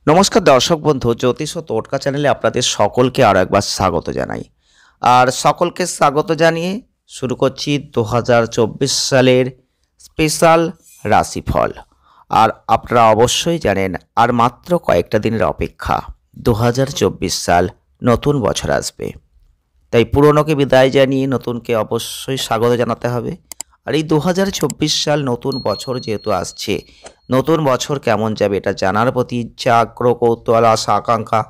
নমস্কার দর্শক বন্ধু, জ্যোতিষ ও টোটকা চ্যানেলে আপনাদের সকলকে আরও একবার স্বাগত জানাই। আর সকলকে স্বাগত জানিয়ে শুরু করছি 2024 সালের স্পেশাল রাশিফল। আর আপনারা অবশ্যই জানেন আর মাত্র কয়েকটা দিনের অপেক্ষা 2024 সাল নতুন বছর আসবে। তাই পুরনোকে বিদায় জানিয়ে নতুনকে অবশ্যই স্বাগত জানাতে হবে। আর এই 2024 সাল নতুন বছর যেহেতু আসছে, নতুন বছর কেমন যাবে এটা জানার প্রতি ইচ্ছা, আগ্রহ, কৌতূহল, আশা, আকাঙ্ক্ষা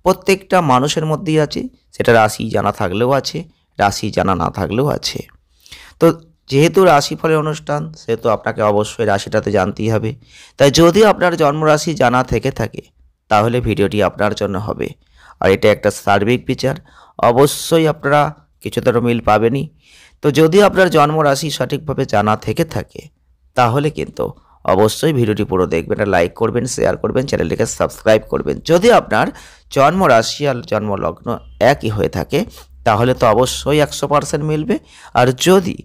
প্রত্যেকটা মানুষের মধ্যেই আছে। সেটা রাশি জানা থাকলেও আছে, রাশি জানা না থাকলেও আছে। তো যেহেতু রাশিফলের অনুষ্ঠান, সেহেতু আপনাকে অবশ্যই রাশিটাতে জানতেই হবে। তাই যদি আপনার জন্মরাশি জানা থেকে থাকে তাহলে ভিডিওটি আপনার জন্য হবে। আর এটা একটা সার্বিক বিচার, অবশ্যই আপনারা কিছুটা মিল পাবেনই। তো যদি আপনার জন্মরাশি সঠিকভাবে জানা থেকে থাকে তাহলে কিন্তু অবশ্যই ভিডিওটি পুরো দেখবেন, আর লাইক করবেন, শেয়ার করবেন, চ্যানেলটিকে সাবস্ক্রাইব করবেন। যদি আপনার জন্মরাশি আর জন্মলগ্ন একই হয়ে থাকে তাহলে তো অবশ্যই 100% মিলবে। আর যদি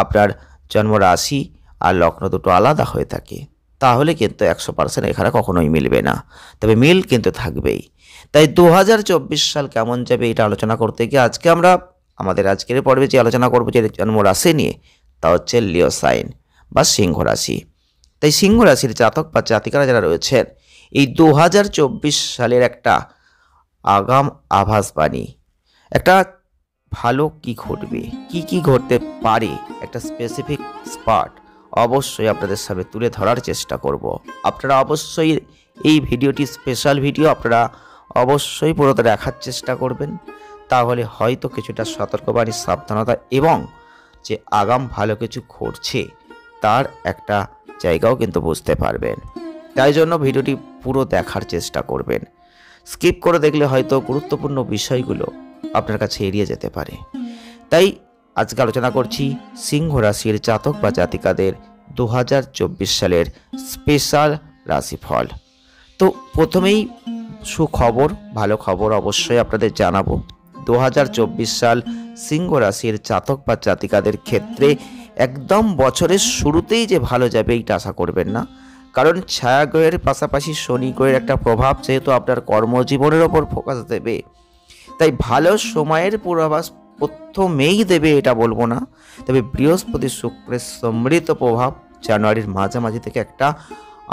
আপনার জন্মরাশি আর লগ্ন দুটো আলাদা হয়ে থাকে তাহলে কিন্তু 100% এখানে কখনোই মিলবে না, তবে মিল কিন্তু থাকবেই। তাই 2024 সাল কেমন যাবে এটা আলোচনা করতে গিয়ে আজকে আমরা আমাদের আজকের পর্বে যে আলোচনা করবো যে জন্মরাশি নিয়ে, তা হচ্ছে লিও সাইন বা সিংহ রাশি। তাই সিংহ রাশির জাতক বা জাতিকারা যারা রয়েছেন, এই 2024 সালের একটা আগাম আভাসবাণী, একটা ভালো কি ঘটবে, কি ঘটতে পারে, একটা স্পেসিফিক স্পট অবশ্যই আপনাদের সামনে তুলে ধরার চেষ্টা করব। আপনারা অবশ্যই এই ভিডিওটি স্পেশাল ভিডিও, আপনারা অবশ্যই পুরোটা দেখার চেষ্টা করবেন। তাহলে হয়তো কিছুটা সতর্কবাণী, সাবধানতা এবং যে আগাম ভালো কিছু ঘটছে তার একটা জায়গাও কিন্তু বুঝতে পারবেন। তাই জন্য ভিডিওটি পুরো দেখার চেষ্টা করবেন। স্কিপ করে দেখলে হয়তো গুরুত্বপূর্ণ বিষয়গুলো আপনার কাছে এড়িয়ে যেতে পারে। তাই আজকে আলোচনা করছি সিংহ রাশির জাতক বা জাতিকাদের 2024 সালের স্পেশাল রাশিফল। তো প্রথমেই সুখবর, ভালো খবর অবশ্যই আপনাদের জানাবো। 2024 সাল সিংহ রাশির জাতক বা জাতিকাদের ক্ষেত্রে একদম বছরের শুরুতেই যে ভালো যাবে এইটা আশা করবেন না। কারণ ছায়া গ্রহের পাশাপাশি শনি গ্রহের একটা প্রভাব যেহেতু আপনার কর্মজীবনের ওপর ফোকাস দেবে, তাই ভালো সময়ের পূর্বাভাস প্রথমেই দেবে এটা বলবো না। তবে বৃহস্পতি শুক্রের সমৃদ্ধ প্রভাব জানুয়ারির মাঝামাঝি থেকে একটা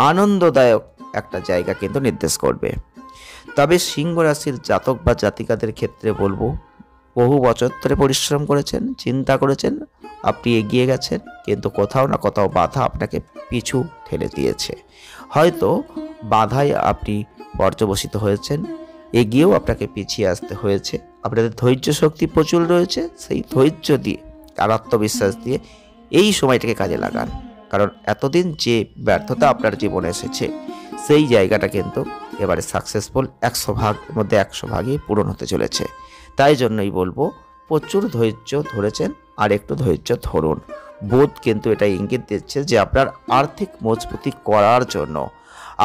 আনন্দদায়ক একটা জায়গা কিন্তু নির্দেশ করবে। তবে সিংহ রাশির জাতক বা জাতিকাদের ক্ষেত্রে বলবো, বহু বছর ধরে পরিশ্রম করেছেন, চিন্তা করেছেন, আপনি এগিয়ে গেছেন, কিন্তু কোথাও না কোথাও বাধা আপনাকে পিছু ঠেলে দিয়েছে। হয়তো বাধায় আপনি পর্যবসিত হয়েছেন, এগিয়েও আপনাকে পিছিয়ে আসতে হয়েছে। আপনাদের ধৈর্য শক্তি প্রচুর রয়েছে, সেই ধৈর্য দিয়ে আর আত্মবিশ্বাস দিয়ে এই সময়টাকে কাজে লাগান। কারণ এতদিন যে ব্যর্থতা আপনার জীবনে এসেছে সেই জায়গাটা কিন্তু এবারে সাকসেসফুল 100 ভাগের মধ্যে 100 ভাগই পূরণ হতে চলেছে। তাই জন্যই বলবো, প্রচুর ধৈর্য ধরেছেন আর একটু ধৈর্য ধরুন। বোধ কিন্তু এটা ইঙ্গিত দিচ্ছে যে আপনার আর্থিক মজবুতি করার জন্য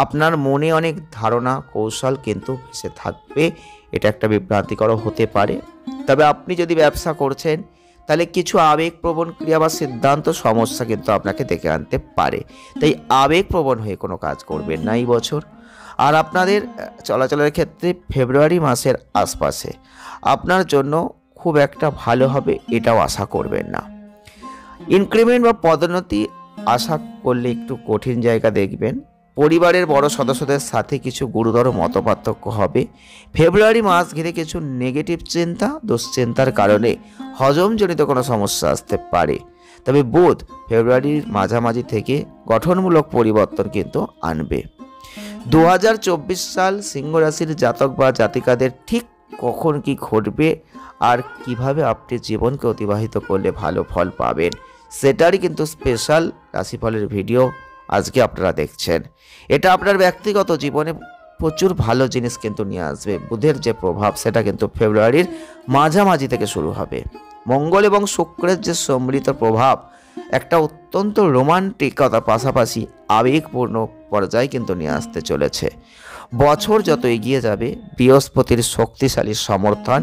আপনার মনে অনেক ধারণা কৌশল কিন্তু ভেসে থাকবে। এটা একটা বিভ্রান্তিকর হতে পারে। তবে আপনি যদি ব্যবসা করছেন তাহলে কিছু আবেগপ্রবণ ক্রিয়া বা সিদ্ধান্ত সমস্যা কিন্তু আপনাকে ডেকে আনতে পারে। তাই আবেগপ্রবণ হয়ে কোনো কাজ করবেন না এই বছর। আর আপনাদের চলাচলের ক্ষেত্রে ফেব্রুয়ারি মাসের আশপাশে আপনার জন্য খুব একটা ভালো হবে এটাও আশা করবেন না। ইনক্রিমেন্ট বা পদোন্নতি আশা করলে একটু কঠিন জায়গা দেখবেন। পরিবারের বড় সদস্যদের সাথে কিছু গুরুতর মতপার্থক্য হবে। ফেব্রুয়ারি মাস ঘিরে কিছু নেগেটিভ চিন্তা, দুশ্চিন্তার কারণে হজমজনিত কোনো সমস্যা আসতে পারে। তবে বুধ ফেব্রুয়ারির মাঝামাঝি থেকে গঠনমূলক পরিবর্তন কিন্তু আনবে। 2024 সাল সিংহ রাশির জাতক বা জাতিকাদের ঠিক কখন কি ঘটবে আর কিভাবে আপনি জীবনকে অতিবাহিত করলে ভালো ফল পাবেন সেটারই কিন্তু স্পেশাল রাশিফলের ভিডিও আজকে আপনারা দেখছেন। এটা আপনার ব্যক্তিগত জীবনে প্রচুর ভালো জিনিস কিন্তু নিয়ে আসবে। বুধের যে প্রভাব সেটা কিন্তু ফেব্রুয়ারির মাঝামাঝি থেকে শুরু হবে। মঙ্গল এবং শুক্রের যে সমৃদ্ধ প্রভাব একটা অত্যন্ত রোমান্টিকতার পাশাপাশি আবেগপূর্ণ পর্যায়ে কিন্তু নিয়ে আসতে চলেছে। বছর যত এগিয়ে যাবে বৃহস্পতির শক্তিশালী সমর্থন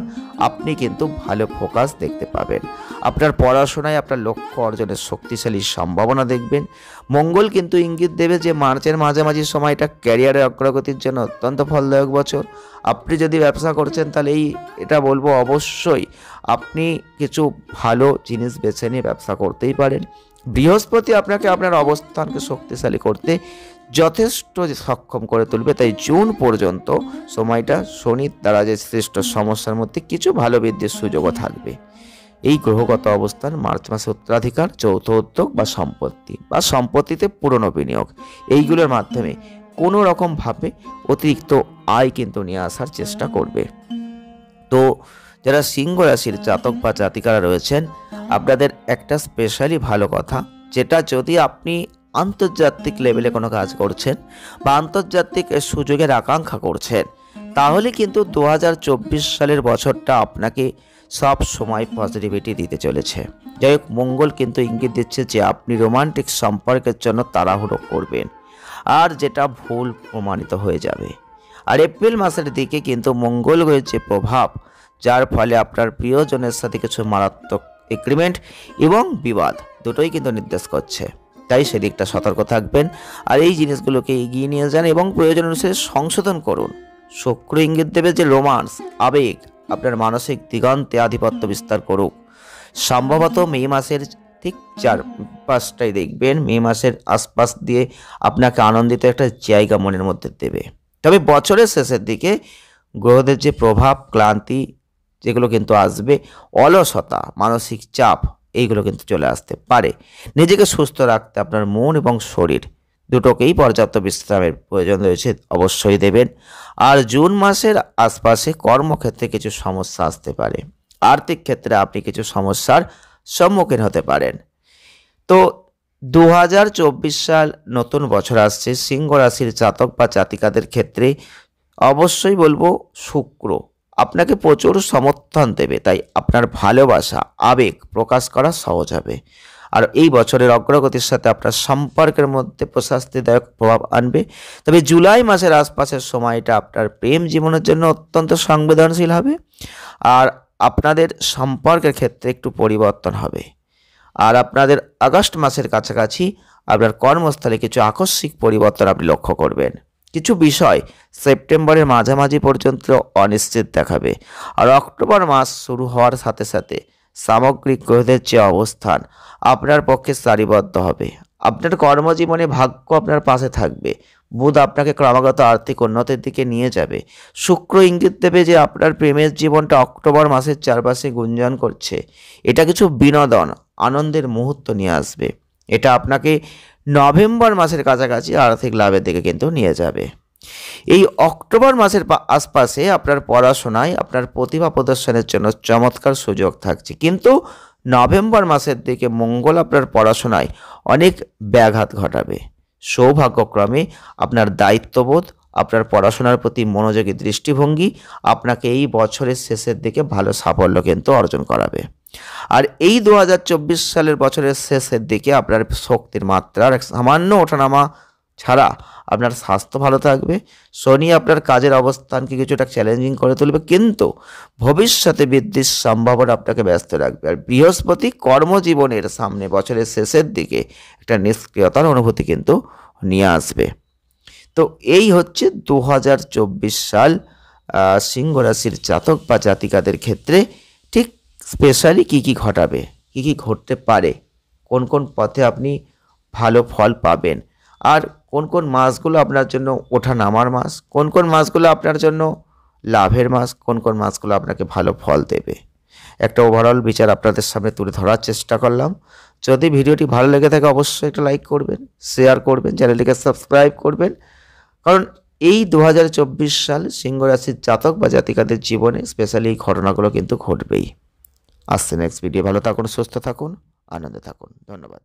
আপনি কিন্তু ভালো ফোকাস দেখতে পাবেন। আপনার পড়াশোনায় আপনার লক্ষ্য অর্জনের শক্তিশালী সম্ভাবনা দেখবেন। মঙ্গল কিন্তু ইঙ্গিত দেবে যে মার্চের মাঝামাঝি সময়টা ক্যারিয়ারের অগ্রগতির জন্য অত্যন্ত ফলদায়ক বছর। আপনি যদি ব্যবসা করছেন তাহলে এটা বলবো অবশ্যই আপনি কিছু ভালো জিনিস বেছে নিয়ে ব্যবসা করতেই পারেন। বৃহস্পতি আপনাকে আপনার অবস্থানকে শক্তিশালী করতে যথেষ্ট সক্ষম করে তুলবে, তাই জুন পর্যন্ত সময়টা শনির দ্বারা যে সৃষ্ট সমস্যার মধ্যে কিছু ভালো বৃদ্ধির সুযোগও থাকবে। এই গ্রহগত অবস্থান মার্চ মাসে উত্তরাধিকার, যৌথ উদ্যোগ বা সম্পত্তিতে পুরনো বিনিয়োগ, এইগুলোর মাধ্যমে কোনো রকমভাবে অতিরিক্ত আয় কিন্তু নিয়ে আসার চেষ্টা করবে। তো যারা সিংহ রাশির জাতক বা জাতিকারা রয়েছেন, আপনাদের একটা স্পেশালি ভালো কথা, যেটা যদি আপনি আন্তর্জাতিক লেভেলে কোনো কাজ করছেন বা আন্তর্জাতিক সুযোগের আকাঙ্ক্ষা করছেন, তাহলে কিন্তু 2024 সালের বছরটা আপনাকে সব সময় পজিটিভিটি দিতে চলেছে। যাই হোক, মঙ্গল কিন্তু ইঙ্গিত দিচ্ছে যে আপনি রোমান্টিক সম্পর্কের জন্য তাড়াহুড়ো করবেন, আর যেটা ভুল প্রমাণিত হয়ে যাবে। আর এপ্রিল মাসের দিকে কিন্তু মঙ্গল হয়েছে প্রভাব, যার ফলে আপনার প্রিয়জনের সাথে কিছু মারাত্মক এগ্রিমেন্ট এবং বিবাদ দুটোই কিন্তু নির্দেশ করছে, তাই সেদিকটা সতর্ক থাকবেন। আর এই জিনিসগুলোকে এগিয়ে নিয়ে যান এবং প্রয়োজন অনুসারে সংশোধন করুন। শুক্র ইঙ্গিত দেবে যে রোমান্স, আবেগ আপনার মানসিক দিগন্তে আধিপত্য বিস্তার করুক। সম্ভবত মে মাসের ঠিক 4-5টাই দেখবেন মে মাসের আশপাশ দিয়ে আপনাকে আনন্দিত একটা জায়গা মনের মধ্যে দেবে। তবে বছরের শেষের দিকে গ্রহদের যে প্রভাব, ক্লান্তি যেগুলো কিন্তু আসবে, অলসতা, মানসিক চাপ, এইগুলো কিন্তু চলে আসতে পারে। নিজেকে সুস্থ রাখতে আপনার মন এবং শরীর দুটোকেই পর্যাপ্ত বিশ্রামের প্রয়োজন রয়েছে, অবশ্যই দেবেন। আর জুন মাসের আশপাশে কর্মক্ষেত্রে কিছু সমস্যা আসতে পারে, আর্থিক ক্ষেত্রে আপনি কিছু সমস্যার সম্মুখীন হতে পারেন। তো 2024 সাল নতুন বছর আসছে, সিংহ রাশির জাতক বা জাতিকাদের ক্ষেত্রে অবশ্যই বলবো শুক্র আপনাকে প্রচুর সমর্থন দেবে, তাই আপনার ভালোবাসা, আবেগ প্রকাশ করা সহজ হবে। আর এই বছরের অগ্রগতির সাথে আপনার সম্পর্কের মধ্যে প্রশান্তিদায়ক প্রভাব আনবে। তবে জুলাই মাসের আশপাশের সময়টা আপনার প্রেম জীবনের জন্য অত্যন্ত সংবেদনশীল হবে, আর আপনাদের সম্পর্কের ক্ষেত্রে একটু পরিবর্তন হবে। আর আপনাদের আগস্ট মাসের কাছাকাছি আপনার কর্মস্থলে কিছু আকস্মিক পরিবর্তন আপনি লক্ষ্য করবেন। কিছু বিষয় সেপ্টেম্বরের মাঝামাঝি পর্যন্ত অনিশ্চিত দেখাবে। আর অক্টোবর মাস শুরু হওয়ার সাথে সাথে সামগ্রিক গ্রহদের যে অবস্থান আপনার পক্ষে সারিবদ্ধ হবে। আপনার কর্মজীবনে ভাগ্য আপনার পাশে থাকবে। বুধ আপনাকে ক্রমাগত আর্থিক উন্নতির দিকে নিয়ে যাবে। শুক্র ইঙ্গিত দেবে যে আপনার প্রেমের জীবনটা অক্টোবর মাসের চারপাশে গুঞ্জন করছে। এটা কিছু বিনোদন, আনন্দের মুহূর্ত নিয়ে আসবে। এটা আপনাকে নভেম্বর মাসের কাছাকাছি আর্থিক লাভের দিকে কিন্তু নিয়ে যাবে। এই অক্টোবর মাসের আশপাশে আপনার পড়াশোনায় আপনার প্রতিভা প্রদর্শনের জন্য চমৎকার সুযোগ থাকছে, কিন্তু নভেম্বর মাসের দিকে মঙ্গল আপনার পড়াশোনায় অনেক ব্যাঘাত ঘটাবে। সৌভাগ্যক্রমে আপনার দায়িত্ববোধ, আপনার পড়াশোনার প্রতি মনোযোগী দৃষ্টিভঙ্গি আপনাকে এই বছরের শেষের দিকে ভালো সাফল্য কিন্তু অর্জন করাবে। আর এই 2024 সালের বছরের শেষের দিকে আপনার শক্তির মাত্রার সামান্য ওঠানামা ছাড়া আপনার স্বাস্থ্য ভালো থাকবে। শনি আপনার কাজের অবস্থানকে কিছুটা চ্যালেঞ্জিং করে তুলবে, কিন্তু ভবিষ্যতে বৃদ্ধির সম্ভাবনা আপনাকে ব্যস্ত রাখবে। আর বৃহস্পতি কর্মজীবনের সামনে বছরের শেষের দিকে একটা নিষ্ক্রিয়তার অনুভূতি কিন্তু নিয়ে আসবে। তো এই হচ্ছে 2024 সাল সিংহ রাশির জাতক বা জাতিকাদের ক্ষেত্রে ঠিক স্পেশালি কী ঘটাবে, কী ঘটতে পারে, কোন কোন পথে আপনি ভালো ফল পাবেন, আর কোন কোন মাসগুলো আপনার জন্য ওঠা নামার মাস, কোন কোন মাসগুলো আপনার জন্য লাভের মাস, কোন কোন মাসগুলো আপনাকে ভালো ফল দেবে, একটা ওভারঅল বিচার আপনাদের সামনে তুলে ধরার চেষ্টা করলাম। যদি ভিডিওটি ভালো লেগে থাকে অবশ্যই একটা লাইক করবেন, শেয়ার করবেন, চ্যানেলটিকে সাবস্ক্রাইব করবেন, কারণ এই 2024 সাল সিংহ রাশির জাতক বা জাতিকাদের জীবনে স্পেশালি এই ঘটনাগুলো কিন্তু ঘটবেই। আসছে নেক্সট ভিডিও। ভালো থাকুন, সুস্থ থাকুন, আনন্দে থাকুন। ধন্যবাদ।